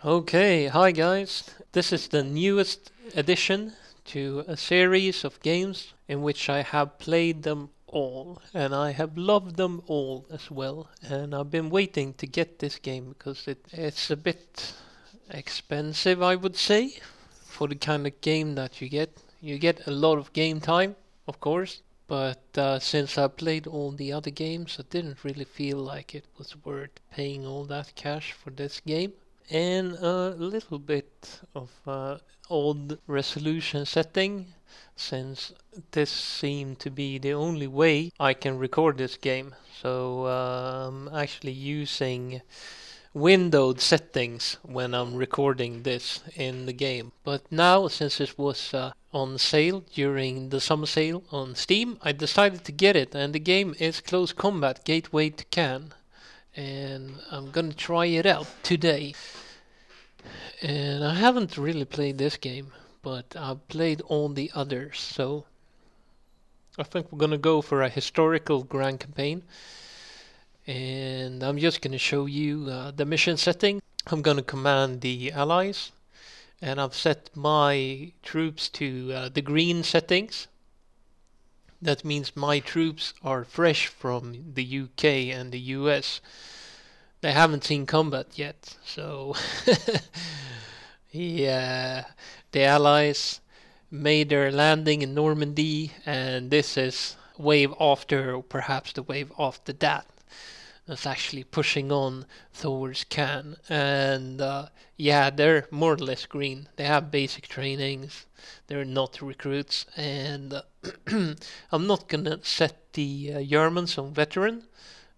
Okay, hi guys. This is the newest addition to a series of games in which I have played them all, and I have loved them all as well. And I've been waiting to get this game because it's a bit expensive, I would say, for the kind of game that you get. You get a lot of game time, of course, but since I played all the other games, I didn't really feel like it was worth paying all that cash for this game. And a little bit of old resolution setting, since this seemed to be the only way I can record this game. So I'm actually using windowed settings when I'm recording this in the game. But now, since it was on sale during the summer sale on Steam, I decided to get it, and the game is Close Combat Gateway to Caen, and I'm gonna try it out today. And I haven't really played this game, but I've played all the others, so I think we're gonna go for a historical grand campaign. And I'm just gonna show you the mission setting. I'm gonna command the allies, and I've set my troops to the green settings. That means my troops are fresh from the UK and the US. They haven't seen combat yet, so yeah, the Allies made their landing in Normandy, and this is wave after, or perhaps the wave after that. That's actually pushing on towards Caen, and yeah, they're more or less green. They have basic trainings. They're not recruits, and I'm not gonna set the Germans on veteran.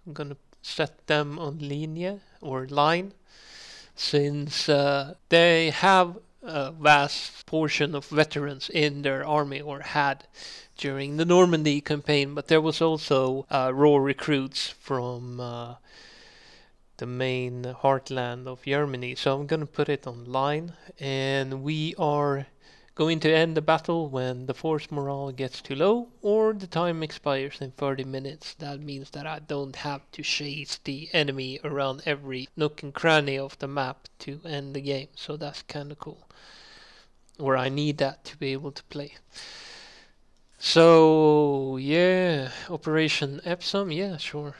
I'm gonna set them on linear or line, since they have a vast portion of veterans in their army, or had during the Normandy campaign, but there was also raw recruits from the main heartland of Germany. So I'm gonna put it on line, and we are going to end the battle when the force morale gets too low or the time expires in 30 minutes. That means that I don't have to chase the enemy around every nook and cranny of the map to end the game. So that's kind of cool. Or I need that to be able to play. So yeah, Operation Epsom, yeah, sure.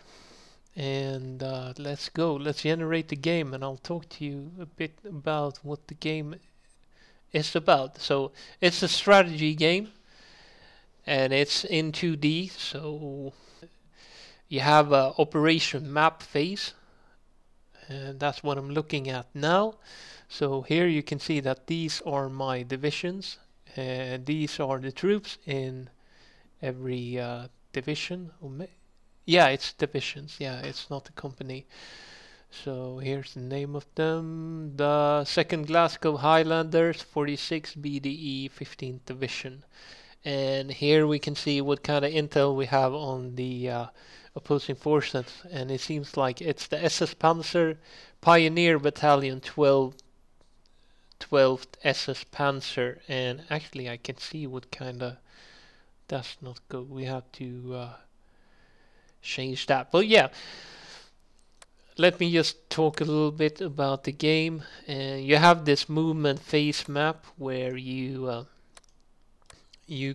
And let's go. Let's generate the game, and I'll talk to you a bit about what the game is about. So it's a strategy game, and it's in 2D. So you have a operation map phase, and that's what I'm looking at now. So here you can see that these are my divisions, and these are the troops in every division. Yeah, it's divisions. Yeah, it's not a company. So here's the name of them. The 2nd Glasgow Highlanders, 46 BDE, 15th Division. And here we can see what kind of intel we have on the opposing forces. And it seems like it's the SS Panzer Pioneer Battalion 12th SS Panzer. And actually I can see what kind of... That's not good. We have to change that. But yeah. Let me just talk a little bit about the game. You have this movement phase map where you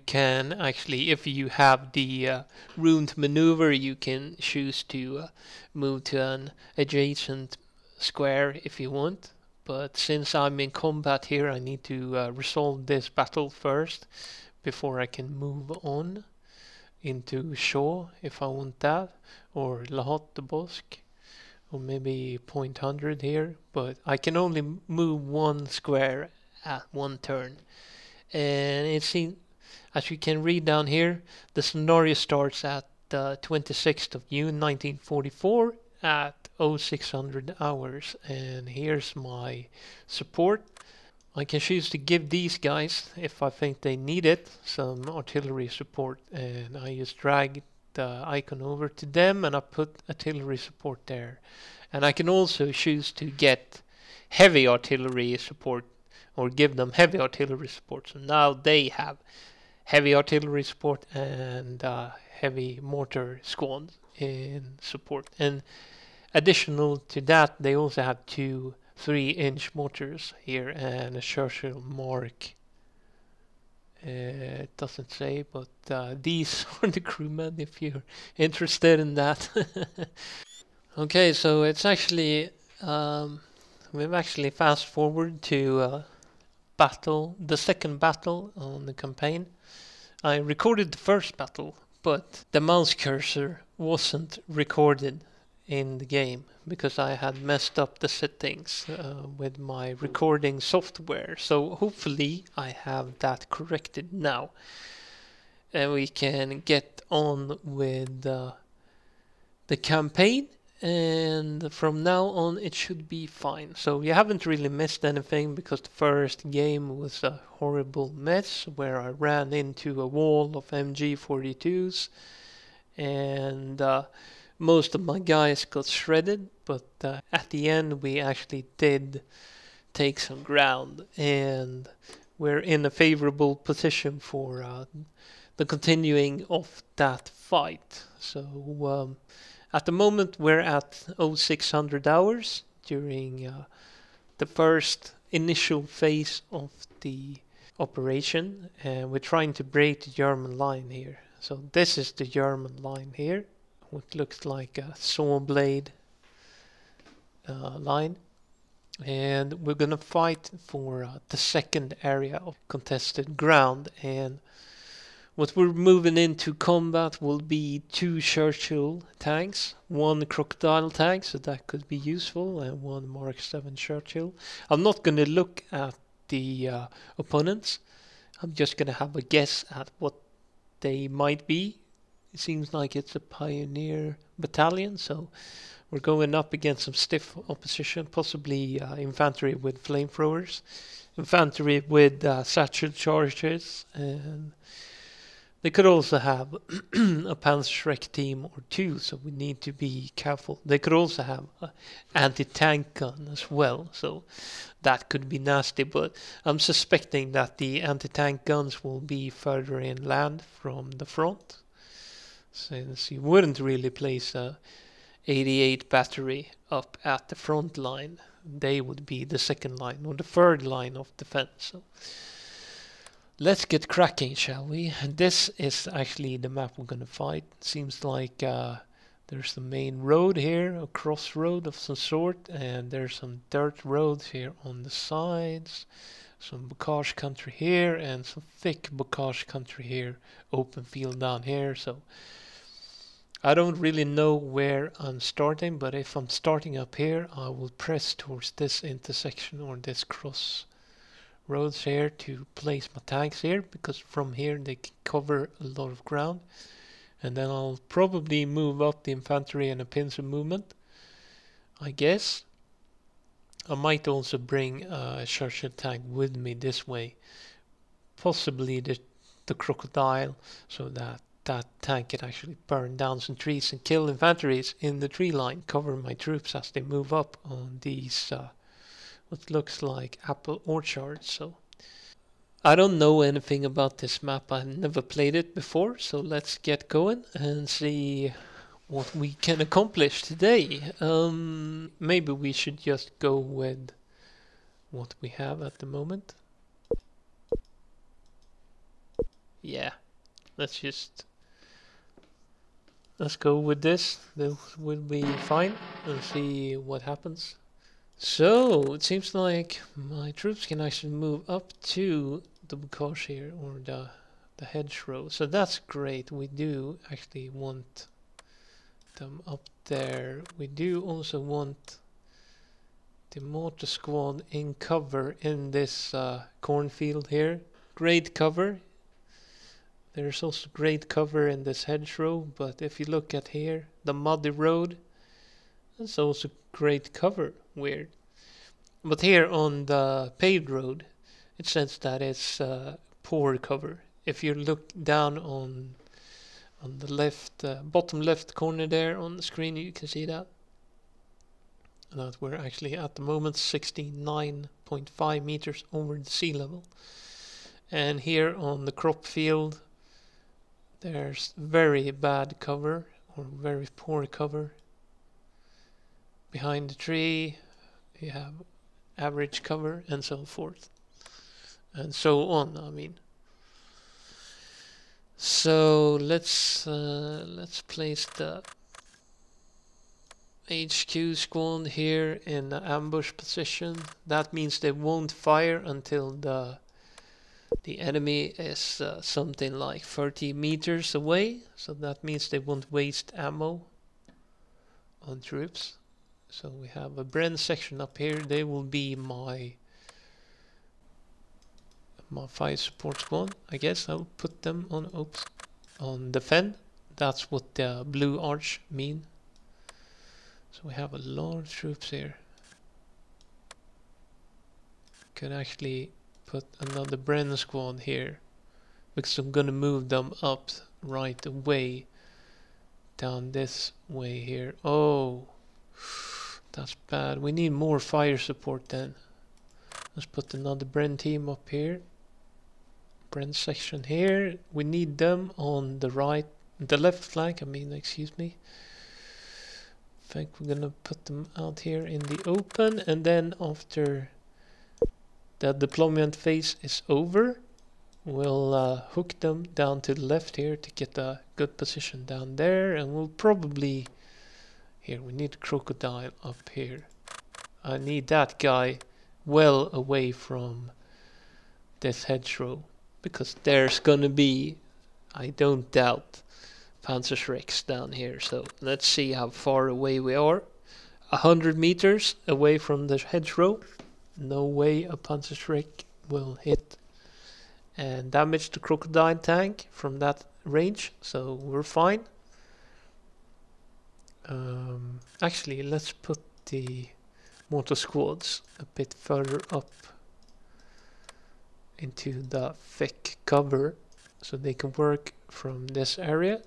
can actually, if you have the room to maneuver, you can choose to move to an adjacent square if you want. But since I'm in combat here, I need to resolve this battle first before I can move on into Shaw if I want that, or La Hotte de Bosque, or maybe 100 here, but I can only move one square at one turn. And it seems, as you can read down here, the scenario starts at the 26th of June 1944 at 0600 hours. And here's my support. I can choose to give these guys, if I think they need it, some artillery support, and I just drag the icon over to them and I put artillery support there. And I can also choose to get heavy artillery support, or give them heavy artillery support. So now they have heavy artillery support and heavy mortar squad in support. And additional to that, they also have 2 3-inch mortars here and a Churchill mark. It doesn't say, but these are the crewmen if you're interested in that. Okay, so it's actually we've actually fast forward to the second battle on the campaign. I recorded the first battle, but the mouse cursor wasn't recorded in the game because I had messed up the settings with my recording software. So hopefully I have that corrected now, and we can get on with the campaign. And from now on it should be fine. So you haven't really missed anything, because the first game was a horrible mess where I ran into a wall of MG42s and most of my guys got shredded, but at the end we actually did take some ground, and we're in a favorable position for the continuing of that fight. So at the moment we're at 0600 hours during the first initial phase of the operation, and we're trying to break the German line here. So this is the German line here, what looks like a saw blade line, and we're gonna fight for the second area of contested ground. And what we're moving into combat will be 2 Churchill tanks, 1 crocodile tank, so that could be useful, and 1 Mark 7 Churchill. I'm not going to look at the opponents. I'm just going to have a guess at what they might be. It seems like it's a pioneer battalion, so we're going up against some stiff opposition, possibly infantry with flamethrowers, infantry with satchel charges, and they could also have a Panzerschreck team or 2, so we need to be careful. They could also have an anti-tank gun as well, so that could be nasty, but I'm suspecting that the anti-tank guns will be further inland from the front, since you wouldn't really place a 88 battery up at the front line. They would be the second line or the third line of defense. So let's get cracking, shall we? And this is actually the map we're gonna fight. Seems like there's the main road here, a crossroad of some sort, and there's some dirt roads here on the sides, some bocage country here, and some thick bocage country here, open field down here. So I don't really know where I'm starting, but if I'm starting up here, I will press towards this intersection or this cross roads here to place my tanks here, because from here they can cover a lot of ground. And then I'll probably move up the infantry and a pincer movement, I guess. I might also bring a Churchill tank with me this way, possibly the crocodile, so that tank can actually burn down some trees and kill infanteries in the tree line, cover my troops as they move up on these what looks like apple orchards. So I don't know anything about this map. I've never played it before, so let's get going and see what we can accomplish today. Maybe we should just go with what we have at the moment. Yeah, let's go with this. This will be fine, and see what happens. So it seems like my troops can actually move up to the bocage here, or the hedgerow. So that's great. We do actually want them up there. We do also want the mortar squad in cover in this cornfield here. Great cover. There's also great cover in this hedgerow, but if you look at here, the muddy road, that's also great cover. Weird. But here on the paved road, it says that it's poor cover. If you look down on the left, bottom left corner there on the screen, you can see that we're actually at the moment 69.5 meters over the sea level. And here on the crop field, there's very bad cover, or very poor cover. Behind the tree, you have average cover, and so forth. And so on, I mean. So let's place the HQ squad here in the ambush position. That means they won't fire until the enemy is something like 30 meters away. So that means they won't waste ammo on troops. So we have a Bren section up here. They will be my fire support squad. I guess I'll put them on defend. That's what the blue arch mean. So we have a lot of troops here. Could actually put another Bren squad here, because I'm gonna move them up right away down this way here. Oh, that's bad. We need more fire support then. Let's put another Bren team up here. Bren section here. We need them on the right, the left flank, I mean, excuse me. I think we're gonna put them out here in the open, and then after the deployment phase is over, we'll hook them down to the left here to get a good position down there, and we'll probably... Here, we need a crocodile up here. I need that guy well away from this hedgerow, because there's gonna be, I don't doubt, Panzerschrecks down here. So let's see how far away we are. 100 meters away from the hedgerow. No way a Panzerschreck will hit and damage the crocodile tank from that range, so we're fine. Actually, let's put the mortar squads a bit further up into the thick cover so they can work from this area.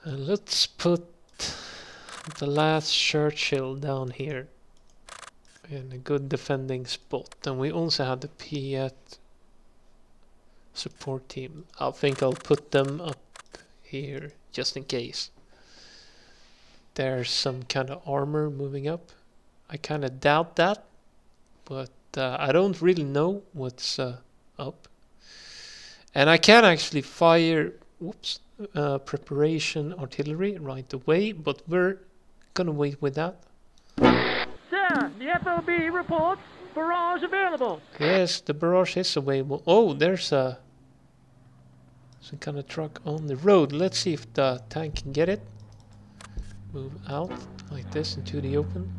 And let's put the last Churchill down here in a good defending spot. And we also have the Piet support team. I think I'll put them up here just in case there's some kind of armor moving up. I kind of doubt that, but I don't really know what's up. And I can actually fire preparation artillery right away, but we're gonna wait with that. Sir, the FOB reports barrage available. Yes, the barrage is available. Oh, there's some kind of truck on the road. Let's see if the tank can get it. Move out like this into the open.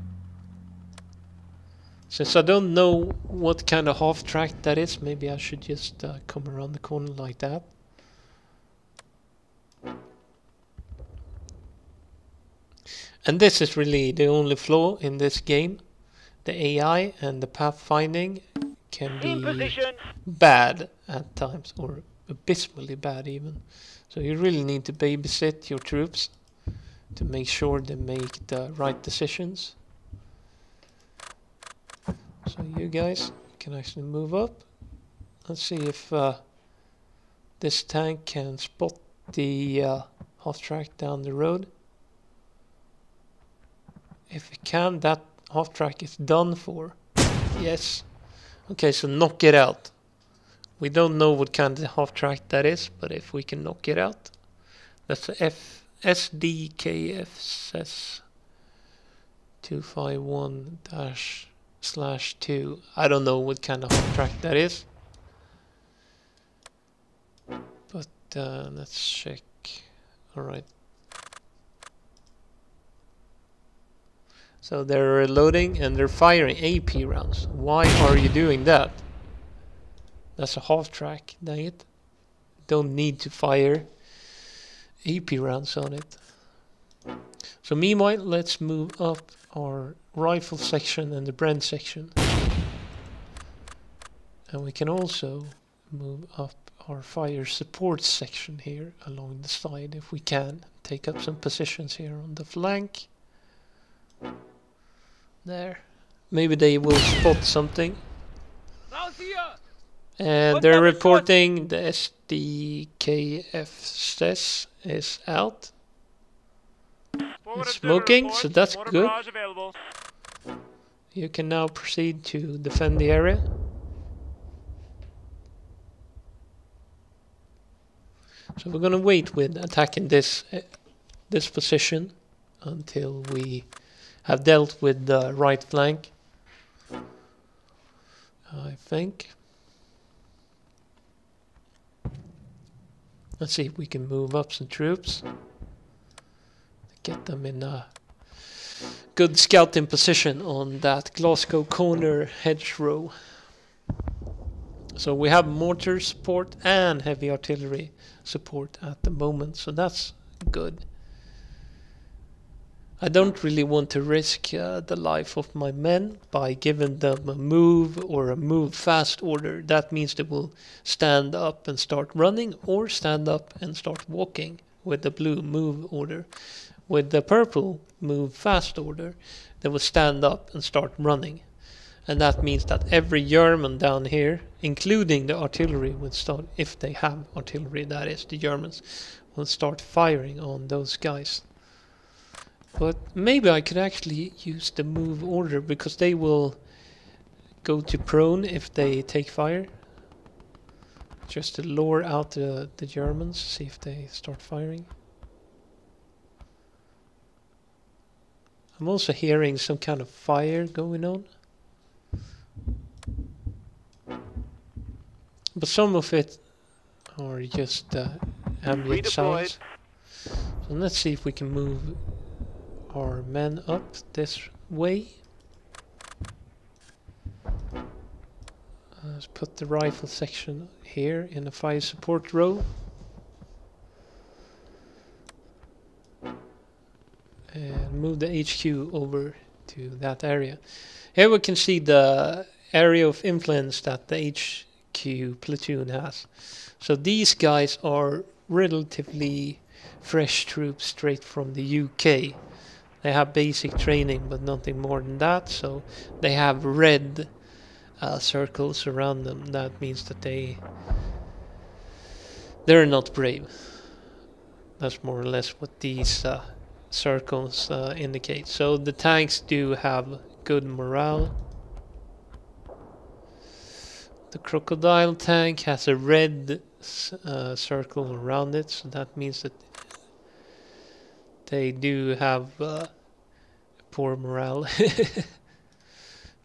Since I don't know what kind of half track that is, maybe I should just come around the corner like that. And this is really the only flaw in this game. The AI and the pathfinding can be bad at times, or abysmally bad even. So you really need to babysit your troops to make sure they make the right decisions. So you guys can actually move up. Let's see if this tank can spot the half track down the road. If it can, that half track is done for. Yes. Okay, so knock it out. We don't know what kind of half track that is, but if we can knock it out. That's the SDKFS 251-/2. I don't know what kind of half track that is. But let's check. Alright. So they're reloading and they're firing AP rounds. Why are you doing that? That's a half track, dang it. Don't need to fire AP rounds on it. So meanwhile, let's move up our rifle section and the Bren section. And we can also move up our fire support section here along the side if we can. Take up some positions here on the flank. There. Maybe they will spot something. And they're reporting the SDKFS is out. It's smoking, so that's good. You can now proceed to defend the area. So we're gonna wait with attacking this position until we have dealt with the right flank, I think. Let's see if we can move up some troops. Get them in a good scouting position on that Glasgow corner hedgerow. So we have mortar support and heavy artillery support at the moment, so that's good. I don't really want to risk the life of my men by giving them a move or a move fast order. That means they will stand up and start running or stand up and start walking with the blue move order. With the purple move fast order, they will stand up and start running. And that means that every German down here, including the artillery, will start, if they have artillery, that is, the Germans, will start firing on those guys. But maybe I could actually use the move order, because they will go to prone if they take fire. Just to lure out the Germans, see if they start firing. I'm also hearing some kind of fire going on. But some of it are just ambient sounds. So let's see if we can move our men up this way. Let's put the rifle section here in the fire support row. And move the HQ over to that area. Here we can see the area of influence that the HQ platoon has. So these guys are relatively fresh troops straight from the UK. They have basic training but nothing more than that, so they have red circles around them. That means that they're not brave. That's more or less what these circles indicate. So the tanks do have good morale. The crocodile tank has a red circle around it, so that means that they do have poor morale.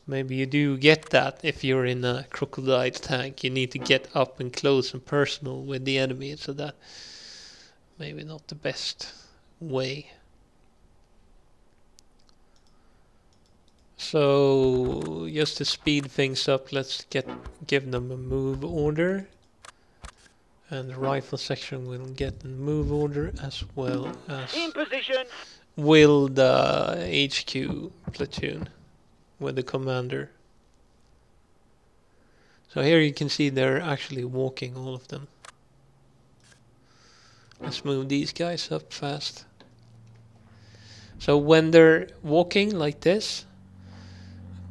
Maybe you do get that if you're in a crocodile tank. You need to get up and close and personal with the enemy, so that maybe not the best way. So just to speed things up, let's give them a move order, and the rifle section will get a move order, as well as In position. will the HQ platoon with the commander. So here you can see they're actually walking, all of them. Let's move these guys up fast. So when they're walking like this,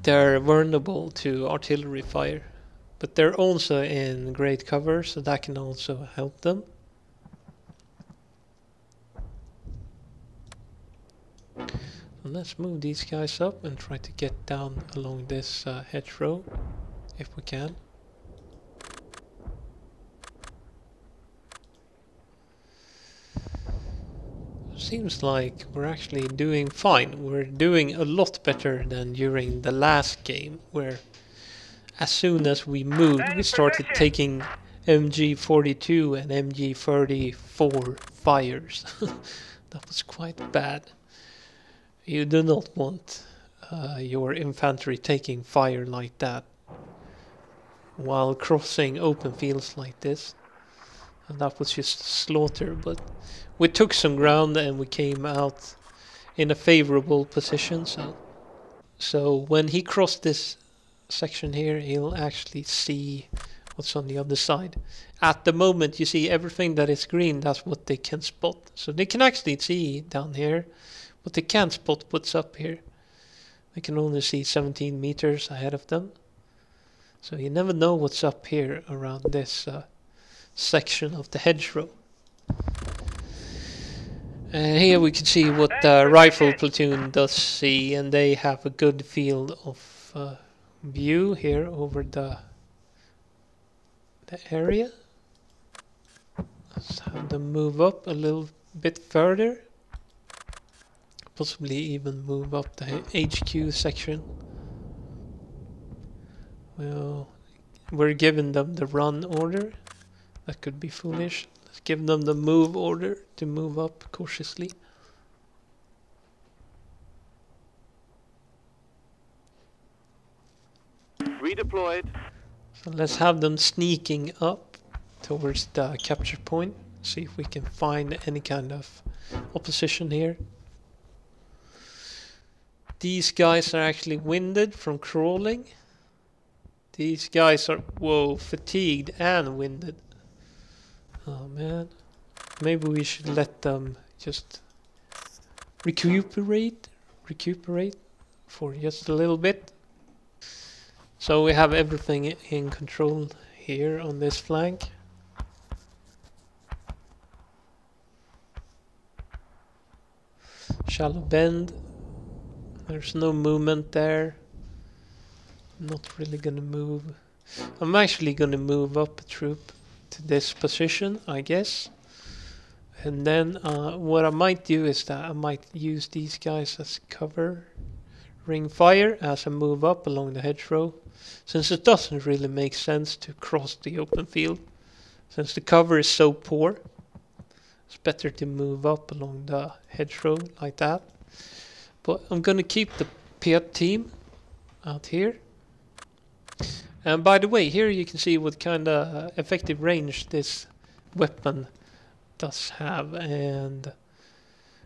they're vulnerable to artillery fire, but they're also in great cover, so that can also help them. And let's move these guys up and try to get down along this hedgerow, if we can. Seems like we're actually doing fine. We're doing a lot better than during the last game, where as soon as we moved, we started taking MG42 and MG34 fires. That was quite bad. You do not want your infantry taking fire like that while crossing open fields like this. And that was just slaughter, but we took some ground and we came out in a favorable position. So when he crossed this section here, he'll actually see what's on the other side. At the moment, you see everything that is green, that's what they can spot. So they can actually see down here, but they can't spot what's up here. They can only see 17 meters ahead of them. So you never know what's up here around this section of the hedgerow. And here we can see what the rifle platoon does see, and they have a good field of view here over the area. Let's have them move up a little bit further. Possibly even move up the HQ section. Well, we're giving them the run order. That could be foolish. Let's give them the move order to move up cautiously. Redeployed. So let's have them sneaking up towards the capture point. See if we can find any kind of opposition here. These guys are actually winded from crawling. These guys are, whoa, fatigued and winded. Oh man. Maybe we should let them just recuperate for just a little bit. So we have everything in control here on this flank. Shallow bend. There's no movement there. I'm not really gonna move. I'm actually gonna move up a troop to this position, I guess. And then what I might do is that I might use these guys as cover. Ring fire as I move up along the hedgerow. Since it doesn't really make sense to cross the open field. Since the cover is so poor. It's better to move up along the hedgerow like that. But I'm gonna keep the Piat team out here. And by the way, here you can see what kind of effective range this weapon does have. And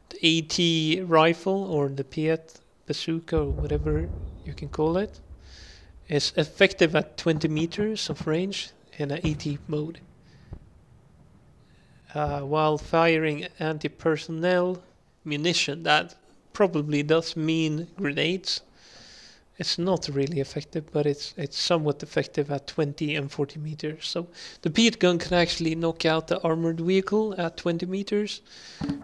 the AT rifle, or the Piat bazooka, or whatever you can call it, is effective at 20 meters of range in an AT mode. While firing anti-personnel munition, that probably does mean grenades. It's not really effective, but it's somewhat effective at 20 and 40 meters. So the Piat gun can actually knock out the armored vehicle at 20 meters,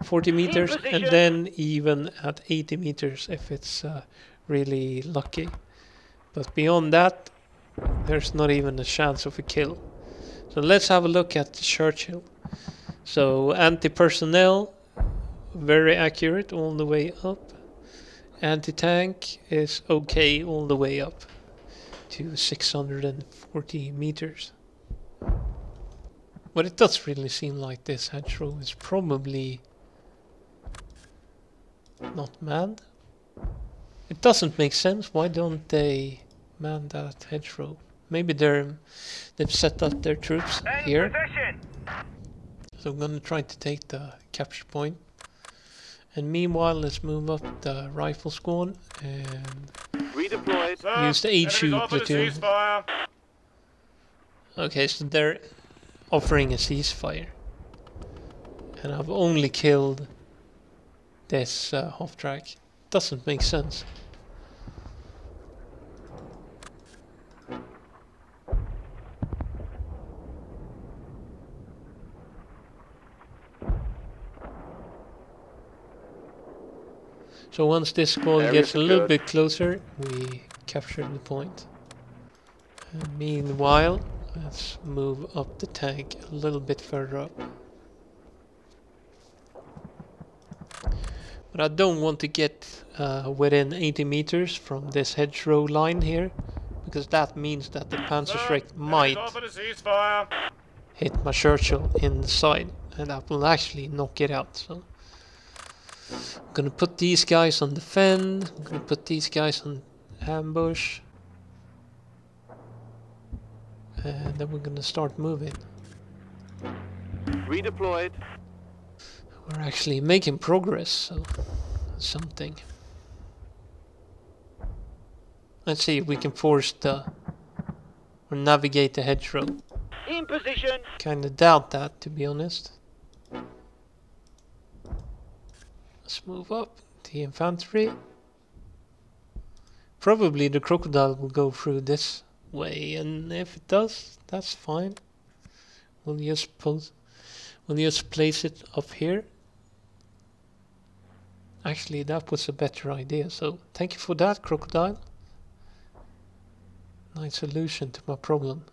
40 meters, and then even at 80 meters if it's really lucky. But beyond that, there's not even a chance of a kill. So let's have a look at the Churchill. So anti-personnel, very accurate all the way up. Anti-tank is okay all the way up to 640 meters. But it does really seem like this hedgerow is probably not manned. It doesn't make sense. Why don't they man that hedgerow? Maybe they've set up their troops here. So I'm gonna try to take the capture point. And meanwhile, let's move up the rifle squad and Redeployed. use the HU platoon. Okay, so they're offering a ceasefire. And I've only killed this half track. Doesn't make sense. So once this squad gets a little bit closer, we capture the point. And meanwhile, let's move up the tank a little bit further up. But I don't want to get within 80 meters from this hedgerow line here, because that means that the Panzerschreck might hit my Churchill in the side, and that will actually knock it out. So I'm gonna put these guys on defend, I'm gonna put these guys on ambush, and then we're gonna start moving. Redeployed. We're actually making progress, so that's something. Let's see if we can force or navigate the hedgerow. In position. Kinda doubt that, to be honest. Let's move up the infantry. Probably the crocodile will go through this way, and if it does, that's fine. We'll just place it up here. Actually, that was a better idea, so thank you for that, crocodile. Nice solution to my problem.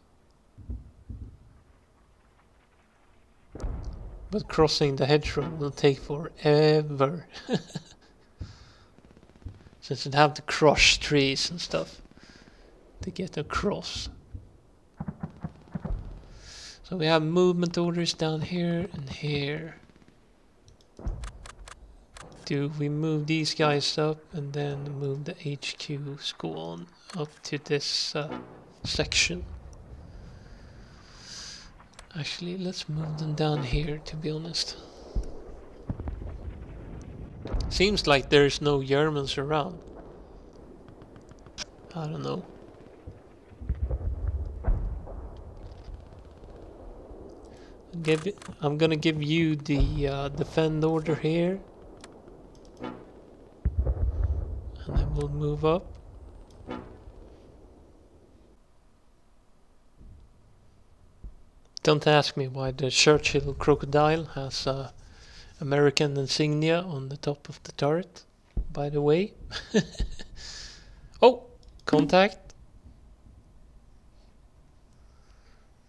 But crossing the hedgerow will take forever. Since you'd have to crush trees and stuff to get across. So we have movement orders down here and here. Do we move these guys up and then move the HQ squad up to this section? Actually, let's move them down here, to be honest. Seems like there's no Germans around. I don't know. I'm gonna give you the defend order here. And then we'll move up. Don't ask me why the Churchill crocodile has American insignia on the top of the turret, by the way. Oh, contact.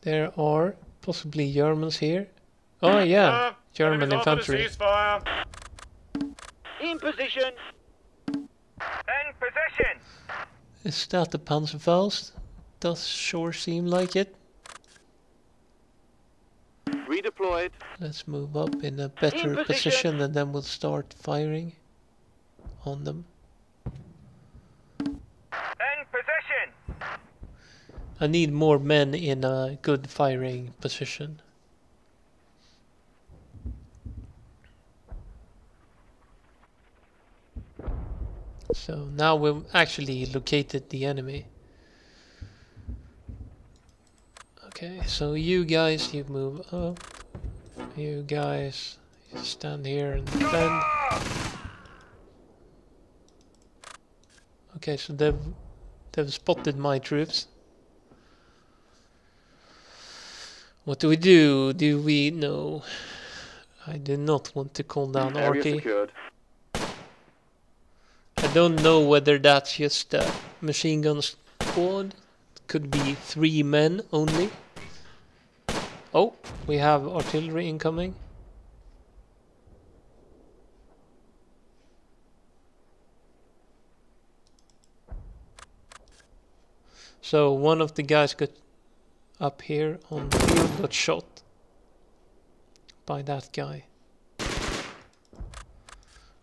There are possibly Germans here. Oh yeah, German infantry. In position. In position. Is that the Panzerfaust? Does sure seem like it. Redeployed. Let's move up in a better position and then we'll start firing on them. In position. I need more men in a good firing position. So now we've actually located the enemy. Okay, so you guys, you move up. You guys, you stand here and defend. Okay, so they've spotted my troops. What do we do? Do we... No. I do not want to call down Area RT. secured. I don't know whether that's just a machine gun squad. Could be 3 men only. Oh, we have artillery incoming. So one of the guys got up here on the field, got shot by that guy.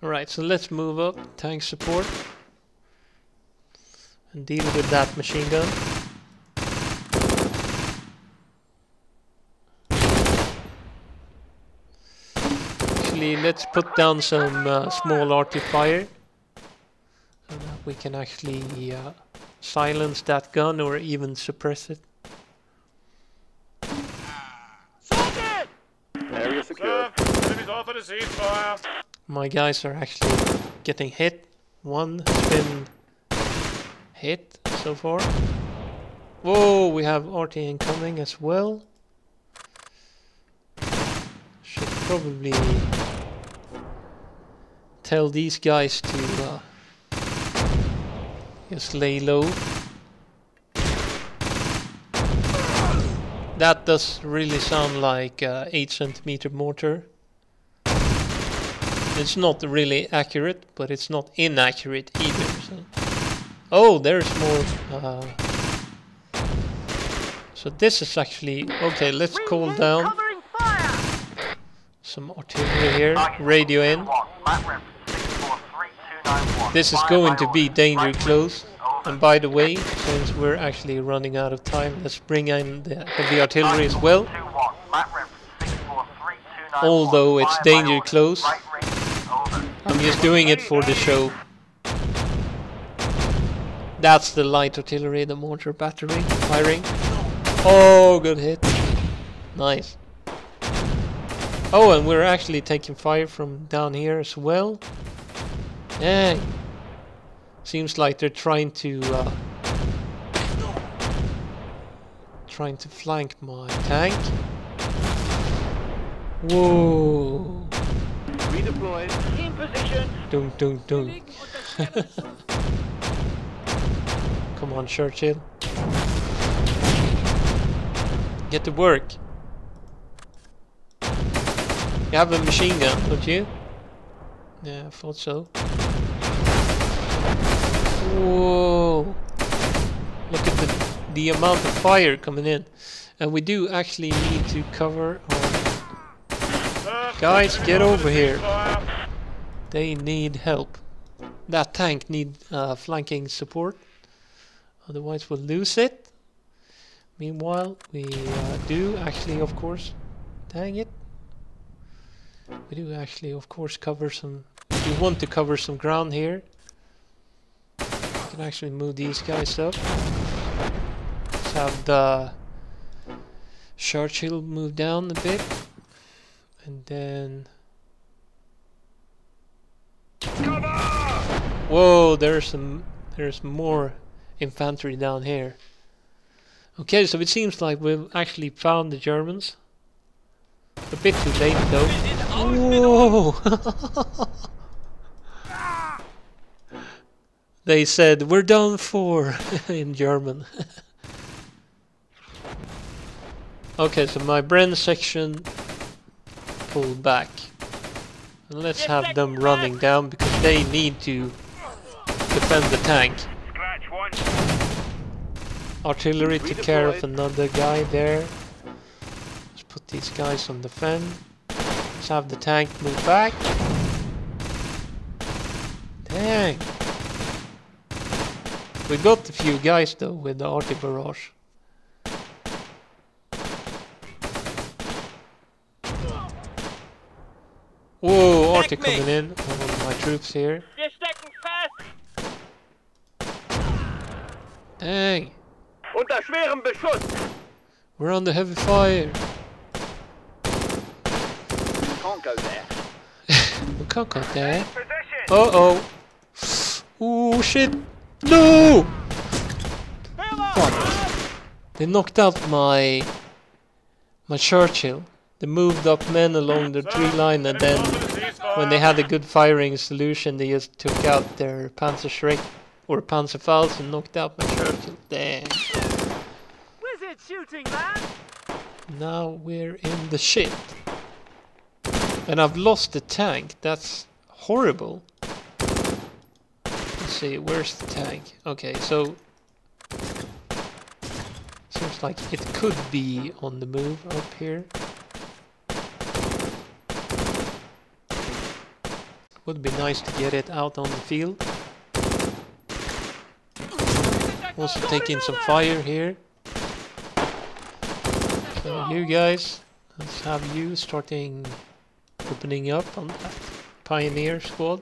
Alright, so let's move up, tank support, and deal with that machine gun. Actually, let's put down some small arty fire so that we can actually silence that gun or even suppress it. Area secured. Enemies offered a ceasefire. My guys are actually getting hit. One has been hit so far. Whoa, we have RT incoming as well. Should probably tell these guys to just lay low. That does really sound like 8cm mortar. It's not really accurate, but it's not inaccurate either. So. Oh, there's more. So this is actually... Okay, let's call down some artillery here. Radio in. This is going to be danger close. And by the way, since we're actually running out of time, let's bring in the heavy artillery as well. Although it's danger close, I'm just doing it for the show. That's the light artillery, the mortar battery firing. Oh, good hit. Nice. Oh, and we're actually taking fire from down here as well. Dang. Seems like they're trying to flank my tank. Whoa. Redeployed. In position. Dun dun dun. Come on, Churchill. Get to work. You have a machine gun, don't you? Yeah, I thought so. Whoa! Look at the amount of fire coming in. And we do actually need to cover our... Guys, get over here. They need help. That tank needs flanking support. Otherwise we'll lose it. Meanwhile, we do actually, of course... Dang it. We do actually, of course, cover some... We want to cover some ground here. We can actually move these guys up. Let's have the Churchill move down a bit. And then... Whoa, there's more infantry down here. Okay, so it seems like we've actually found the Germans. A bit too late though. Whoa! They said, "We're done for," in German. Okay, so my Bren section pulled back. And let's have them running down because they need to defend the tank. Artillery took care of another guy there. Let's put these guys on defend. Let's have the tank move back. Dang. We got a few guys though with the arty barrage. Whoa, arty coming in on my troops here. Dang. Unter schwerem Beschuss. We're under heavy fire. Can't go there. We can't go there. Uh-oh. Oh shit. No! Fuck. They knocked out my Churchill. They moved up men along the tree line, and then when they had a good firing solution they just took out their Panzerschreck or Panzerfaust and knocked out my Churchill. Damn. Wizard shooting, man! Now we're in the shit. And I've lost the tank. That's horrible. Let's see, where's the tank? Okay, so seems like it could be on the move up here. Would be nice to get it out on the field. Also taking some fire here. So you guys, let's have you starting opening up on that Pioneer squad.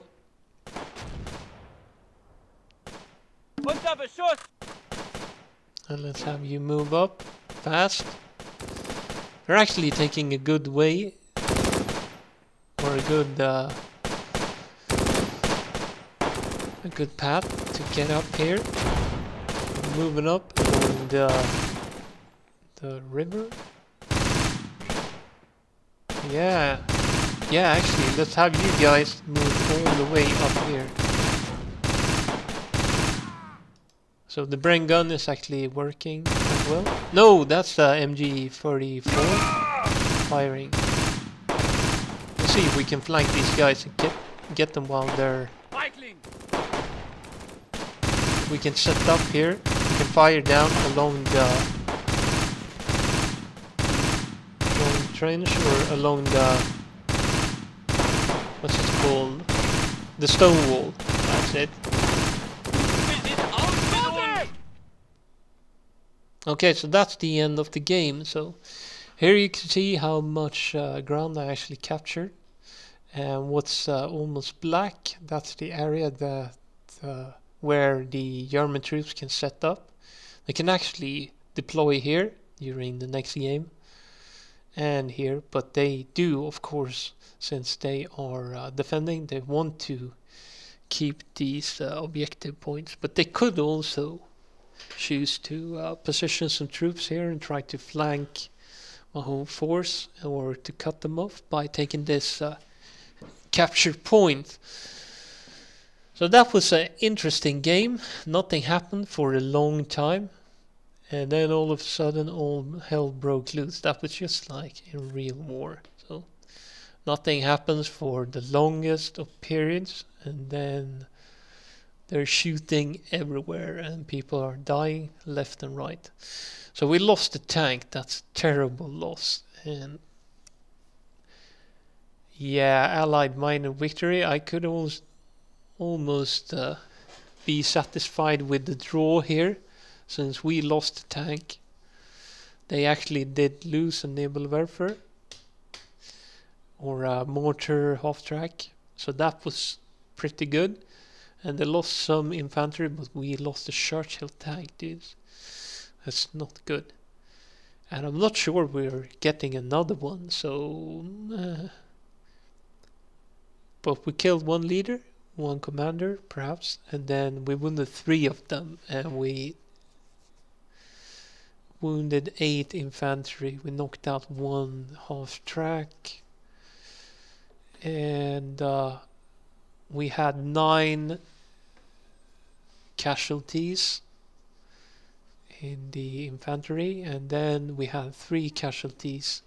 And let's have you move up fast. They're actually taking a good way, or a good path to get up here. Moving up along the river. Yeah, actually, let's have you guys move all the way up here. So the Bren gun is actually working as well. No, that's the MG34 firing. Let's see if we can flank these guys and get them while they're... We can set up here. We can fire down along the trench or along the... What's it called? The stone wall. That's it. Okay, so that's the end of the game. So here you can see how much ground I actually captured. And what's almost black, that's the area that where the German troops can set up. They can actually deploy here during the next game and here, but they do, of course, since they are defending, they want to keep these objective points, but they could also choose to position some troops here and try to flank my whole force, or to cut them off by taking this capture point. So that was an interesting game. Nothing happened for a long time. And then all of a sudden all hell broke loose. That was just like a real war. So nothing happens for the longest of periods. And then they're shooting everywhere and people are dying left and right. So we lost the tank. That's a terrible loss. And yeah, Allied minor victory. I could almost be satisfied with the draw here, since we lost the tank. They actually did lose a Nebelwerfer or a mortar half track, so that was pretty good. And they lost some infantry, but we lost the Churchill tank, dudes. That's not good. And I'm not sure we're getting another one, so but we killed one leader, one commander, perhaps, and then we wounded 3 of them, and we wounded 8 infantry. We knocked out 1 half track, and we had 9 casualties in the infantry, and then we had 3 casualties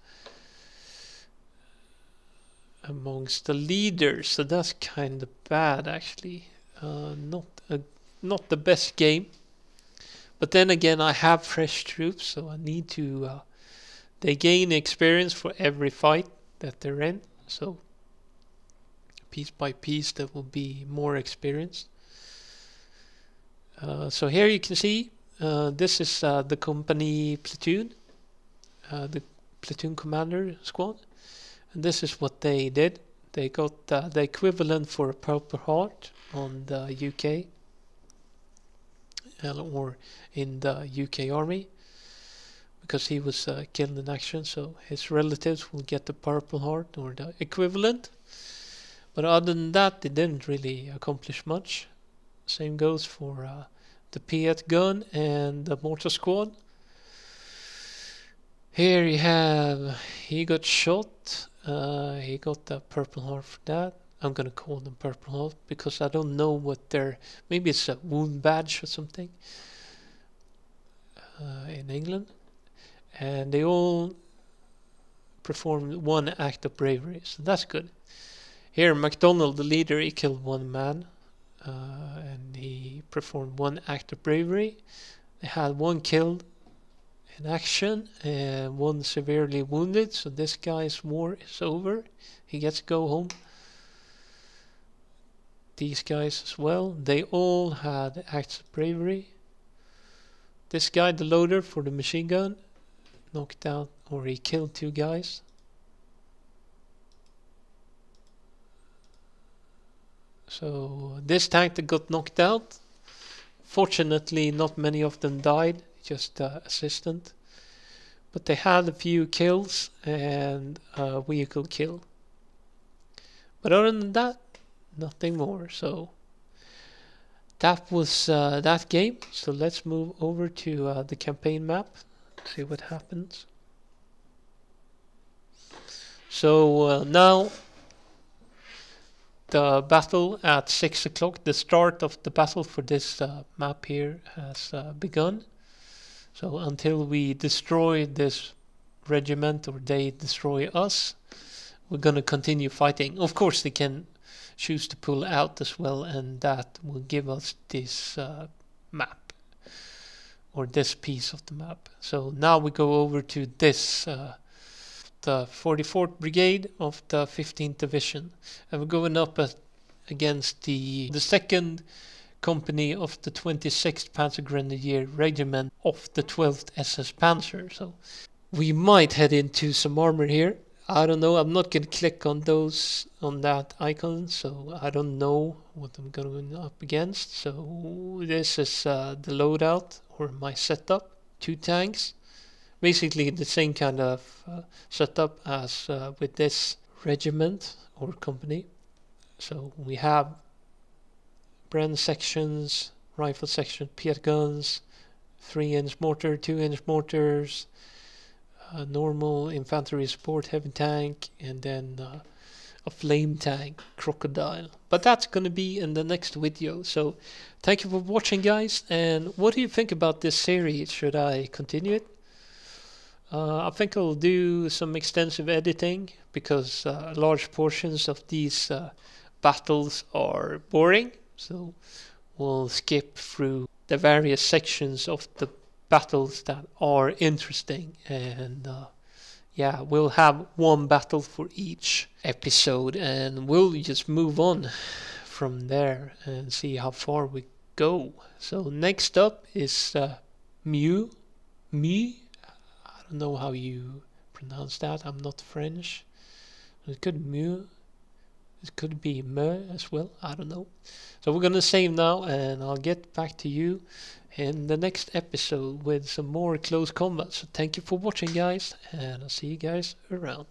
amongst the leaders, so that's kind of bad actually. Not the best game, but then again I have fresh troops, so I need to they gain experience for every fight that they're in, so piece by piece there will be more experience. So here you can see this is the company platoon, the platoon commander squad. And this is what they did. They got the equivalent for a Purple Heart on the UK, or in the UK army, because he was killed in action, so his relatives will get the Purple Heart or the equivalent. But other than that, they didn't really accomplish much. Same goes for the Piat gun and the mortar squad. Here you have, he got shot. He got the Purple Heart for that. I'm gonna call them Purple Heart because I don't know what their, maybe it's a wound badge or something in England. And they all performed 1 act of bravery, so that's good. Here MacDonald, the leader, he killed 1 man, and he performed 1 act of bravery. They had 1 killed in action and 1 severely wounded, so this guy's war is over. He gets to go home. These guys as well, they all had acts of bravery. This guy, the loader for the machine gun, knocked out, or he killed 2 guys. So this tank that got knocked out, fortunately not many of them died, just assistant, but they had a few kills and a vehicle kill. But other than that, nothing more. So that was that game. So let's move over to the campaign map, see what happens. So now the battle at 6 o'clock, the start of the battle for this map here has begun. So until we destroy this regiment or they destroy us, we're gonna continue fighting. Of course they can choose to pull out as well, and that will give us this map, or this piece of the map. So now we go over to this the 44th Brigade of the 15th Division, and we're going up against the 2nd Company of the 26th Panzergrenadier Regiment of the 12th SS Panzer. So we might head into some armor here. I don't know, I'm not going to click on that icon, so I don't know what I'm going up against. So this is the loadout, or my setup. 2 tanks. Basically the same kind of setup as with this regiment or company. So we have Bren sections, rifle section, Piat guns, 3-inch mortar, 2-inch mortars, normal infantry support heavy tank, and then a flame tank crocodile. But that's gonna be in the next video. So thank you for watching, guys. And what do you think about this series? Should I continue it? I think I'll do some extensive editing because large portions of these battles are boring. So we'll skip through the various sections of the battles that are interesting, and yeah, we'll have one battle for each episode, and we'll just move on from there and see how far we go. So next up is Mew. I don't know how you pronounce that. I'm not French. It could Mew. It could be Me as well. I don't know. So we're gonna save now, and I'll get back to you in the next episode with some more close combat. So thank you for watching, guys, and I'll see you guys around.